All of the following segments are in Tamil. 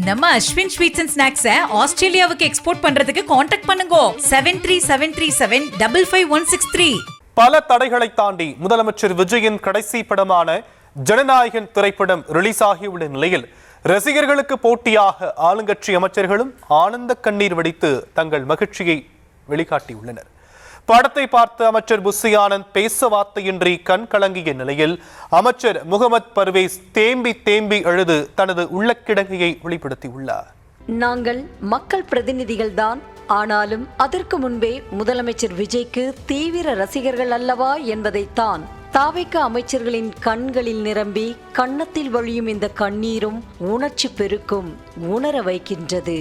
நம்ம அஸ்வின் ஸ்வீட்ஸ் அண்ட் ஸ்நாக்ஸை ஆஸ்திரேலியாவுக்கு எக்ஸ்போர்ட் பண்றதுக்கு கான்டாக்ட் பண்ணுங்க 7373755163. பல தடைகளை தாண்டி முதலமைச்சர் விஜயின் கடைசி படமான ஜனநாயகன் திரைப்படம் ரிலீஸ் ஆகியுள்ள நிலையில் ரசிகர்களுக்கு போட்டியாக ஆளுங்கட்சி அமைச்சர்களும் ஆனந்த கண்ணீர் வடித்து தங்கள் மகிழ்ச்சியை வெளிக்காட்டியுள்ளனர். படத்தை பார்த்த அமைச்சர் புஸ்ஸி ஆனந்த் பேச வார்த்தையின்றி கண் கலங்கிய நிலையில் அமைச்சர் முகமது பர்வேஸ் தேம்பி தேம்பி அழுது தனது உள்ளக்கிடங்கையை வெளிப்படுத்தியுள்ளார். நாங்கள் மக்கள் பிரதிநிதிகள்தான், ஆனாலும் அதற்கு முன்பே முதலமைச்சர் விஜய்க்கு தீவிர ரசிகர்கள் அல்லவா என்பதைத்தான் தாவேக அமைச்சர்களின் கண்களில் நிரம்பி கன்னத்தில் வழியும் இந்த கண்ணீரும் உணர்ச்சி பெருக்கும் உணர வைக்கின்றது.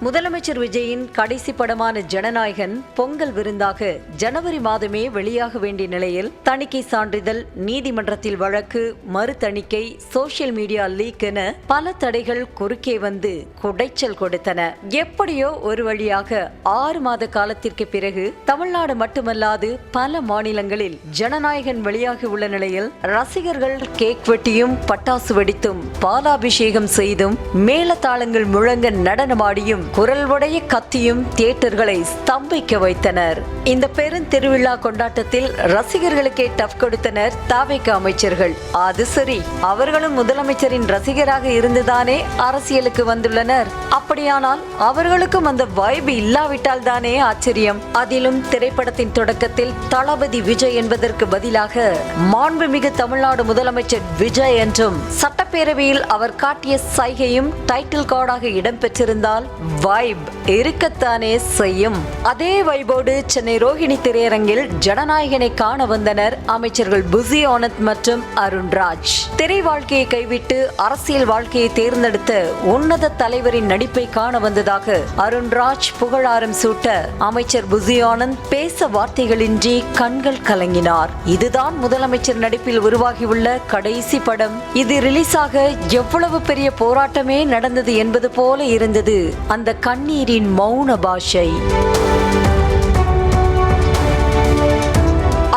முதலமைச்சர் விஜயின் கடைசி படமான ஜனநாயகன் பொங்கல் விருந்தாக ஜனவரி மாதமே வெளியாக வேண்டிய நிலையில் தணிக்கை சான்றிதழ், நீதிமன்றத்தில் வழக்கு, மறு தணிக்கை, சோசியல் மீடியா லீக் என பல தடைகள் குறுக்கே வந்து குடைச்சல் கொடுத்தன. எப்படியோ ஒரு வழியாக 6 மாத காலத்திற்கு பிறகு தமிழ்நாடு மட்டுமல்லாது பல மாநிலங்களில் ஜனநாயகன் வெளியாகி உள்ள நிலையில் ரசிகர்கள் கேக் வெட்டியும் பட்டாசு வெடித்தும் பாலாபிஷேகம் செய்தும் மேளதாளங்கள் முழங்க நடனமாடியும் குரல் உடைய கத்தியும் தியேட்டர்களை ஸ்தம்பிக்க வைத்தனர். இந்த பெருந்திருவிழா கொண்டாட்டத்தில் ரசிகர்களுக்கே டஃப் கொடுத்தனர் தாவேக அமைச்சர்கள். அது சரி, அவர்களும் முதலமைச்சரின் ரசிகராக இருந்துதானே அரசியலுக்கு வந்துள்ளனர். அப்படியானால் அவர்களுக்கும் அந்த வைப் இல்லாவிட்டால் தானே ஆச்சரியம். அதிலும் திரைப்படத்தின் தொடக்கத்தில் தளபதி விஜய் என்பதற்கு பதிலாக மாண்புமிகு தமிழ்நாடு முதலமைச்சர் விஜய் என்றும் சட்டப்பேரவையில் அவர் காட்டிய சைகையும் டைட்டில் கார்டாக இடம்பெற்றிருந்தால் வைப் இருக்கத்தானே செய்யும். அதே வைபோடு சென்னை ரோஹிணி திரையரங்கில் ஜனநாயகனை காண வந்தனர் அமைச்சர்கள் புஸ்ஸி ஆனந்த் மற்றும் அருண்ராஜ். திரை வாழ்க்கையை கைவிட்டு அரசியல் வாழ்க்கையை தேர்ந்தெடுத்த உன்னத தலைவரின் நடிப்பை காண வந்ததாக அருண்ராஜ் புகழாரம் சூட்ட அமைச்சர் புஸ்ஸி ஆனந்த் பேச வார்த்தைகளின்றி கண்கள் கலங்கினார். இதுதான் முதலமைச்சர் நடிப்பில் உருவாகியுள்ள கடைசி படம். இது ரிலீஸாக எவ்வளவு பெரிய போராட்டமே நடந்தது என்பது போல இருந்தது அந்த கண்ணீரின் மௌன பாஷை.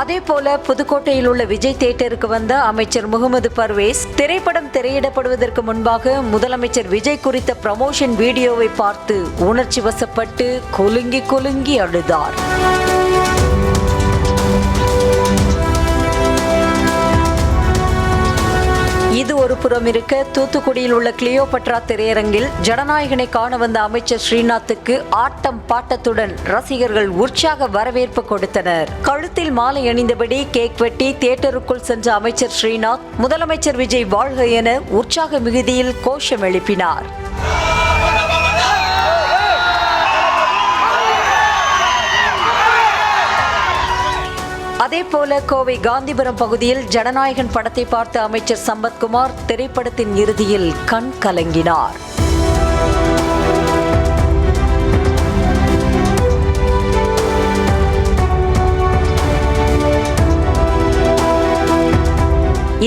அதே போல புதுக்கோட்டையில் உள்ள விஜய் தியேட்டருக்கு வந்த அமைச்சர் முகமது பர்வேஸ் திரைப்படம் திரையிடப்படுவதற்கு முன்பாக முதலமைச்சர் விஜய் குறித்த ப்ரமோஷன் வீடியோவை பார்த்து உணர்ச்சி வசப்பட்டு குலுங்கி குலுங்கி அழுதார். இது ஒரு புறம் இருக்க, தூத்துக்குடியில் உள்ள கிளியோபட்ரா திரையரங்கில் ஜனநாயகனை காண வந்த அமைச்சர் ஸ்ரீநாத்துக்கு ஆட்டம் பாட்டத்துடன் ரசிகர்கள் உற்சாக வரவேற்பு கொடுத்தனர். கழுத்தில் மாலை அணிந்தபடி கேக் வெட்டி தியேட்டருக்குள் சென்ற அமைச்சர் ஸ்ரீநாத் முதலமைச்சர் விஜய் வாழ்க என உற்சாக மிகுதியில் கோஷம் எழுப்பினார். அதே போல கோவை காந்திபுரம் பகுதியில் ஜனநாயகன் படத்தை பார்த்த அமைச்சர் சம்பத்குமார் திரைப்படத்தின் இறுதியில் கண் கலங்கினார்.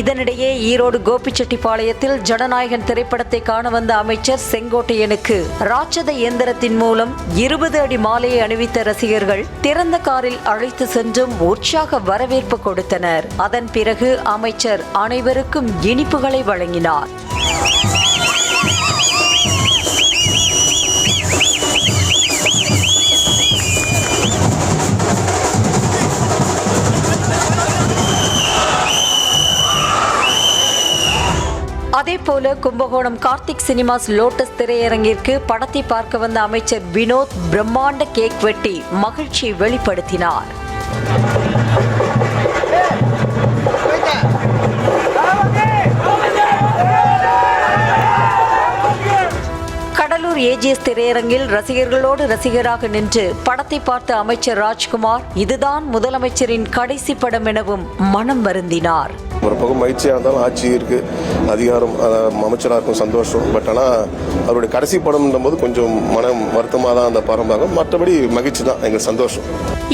இதனிடையே ஈரோடு கோபிச்செட்டிப்பாளையத்தில் ஜனநாயகன் திரைப்படத்தை காண வந்த அமைச்சர் செங்கோட்டையனுக்கு ராட்சத இயந்திரத்தின் மூலம் 20 அடி மாலையை அணிவித்த ரசிகர்கள் திறந்த காரில் அழைத்து சென்றும் உற்சாக வரவேற்பு கொடுத்தனர். அதன் பிறகு அமைச்சர் அனைவருக்கும் இனிப்புகளை வழங்கினார். அதே போல கும்பகோணம் கார்த்திக் சினிமாஸ் லோட்டஸ் திரையரங்கிற்கு படத்தை பார்க்க வந்த அமைச்சர் வினோத் பிரம்மாண்ட கேக் வெட்டி மகிழ்ச்சியை வெளிப்படுத்தினார். கடலூர் ஏஜிஎஸ் திரையரங்கில் ரசிகர்களோடு ரசிகராக நின்று படத்தை பார்த்த அமைச்சர் ராஜ்குமார் இதுதான் முதலமைச்சரின் கடைசி படம் எனவும் மனம் வருந்தினார். ஒரு பக்கம் மகிழ்ச்சியாக இருந்தாலும் ஆட்சி இருக்கு, அதிகாரம் அமைச்சராக இருக்கும் சந்தோஷம். பட் ஆனால் அவருடைய கடைசி படம் போது கொஞ்சம் மனம் வருத்தமாக தான் அந்த படம். மற்றபடி மகிழ்ச்சி தான், எங்கள் சந்தோஷம்.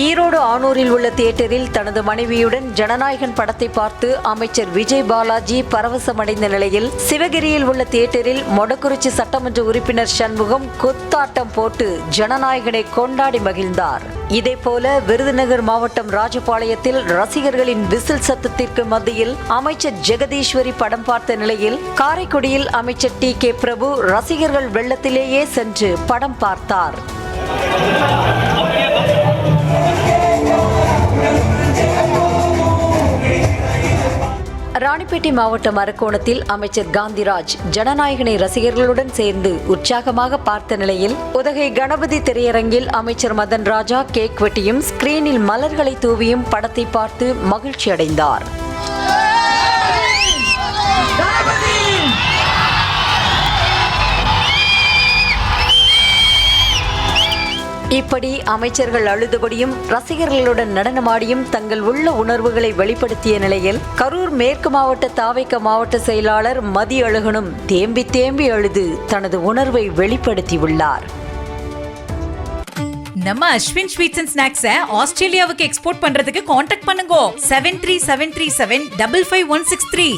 ஈரோடு ஆனூரில் உள்ள தியேட்டரில் தனது மனைவியுடன் ஜனநாயகன் படத்தை பார்த்து அமைச்சர் விஜய் பாலாஜி பரவசமடைந்த நிலையில் சிவகிரியில் உள்ள தியேட்டரில் மொடக்குறிச்சி சட்டமன்ற உறுப்பினர் சண்முகம் குத்தாட்டம் போட்டு ஜனநாயகனை கொண்டாடி மகிழ்ந்தார். இதேபோல விருதுநகர் மாவட்டம் ராஜபாளையத்தில் ரசிகர்களின் விசில் சத்தத்திற்கு மத்தியில் அமைச்சர் ஜெகதீஸ்வரி படம் பார்த்த நிலையில் காரைக்குடியில் அமைச்சர் டி.கே. பிரபு ரசிகர்கள் வெள்ளத்திலேயே சென்று படம் பார்த்தார். ராணிப்பேட்டை மாவட்டம் அரக்கோணத்தில் அமைச்சர் காந்திராஜ் ஜனநாயகனை ரசிகர்களுடன் சேர்ந்து உற்சாகமாக பார்த்த நிலையில் உதகை கணபதி திரையரங்கில் அமைச்சர் மதன் ராஜா கேக் வெட்டியும் ஸ்கிரீனில் மலர்களை தூவியும் படத்தை பார்த்து மகிழ்ச்சி அடைந்தார். இப்படி அமைச்சர்கள் அழுதபடியும் ரசிகர்களுடன் நடனமாடியும் தங்கள் உள்ள உணர்வுகளை வெளிப்படுத்திய நிலையில் கரூர் மேற்கு மாவட்ட தாவேக மாவட்ட செயலாளர் மதியழகனும் தேம்பி தேம்பி அழுது தனது உணர்வை வெளிப்படுத்தியுள்ளார். நம்ம அஸ்வின் ஸ்வீட்ஸ் அண்ட் ஸ்நாக்ஸை ஆஸ்திரேலியாவுக்கு எக்ஸ்போர்ட் பண்றதுக்கு கான்டாக்ட் பண்ணுங்க 7373755163.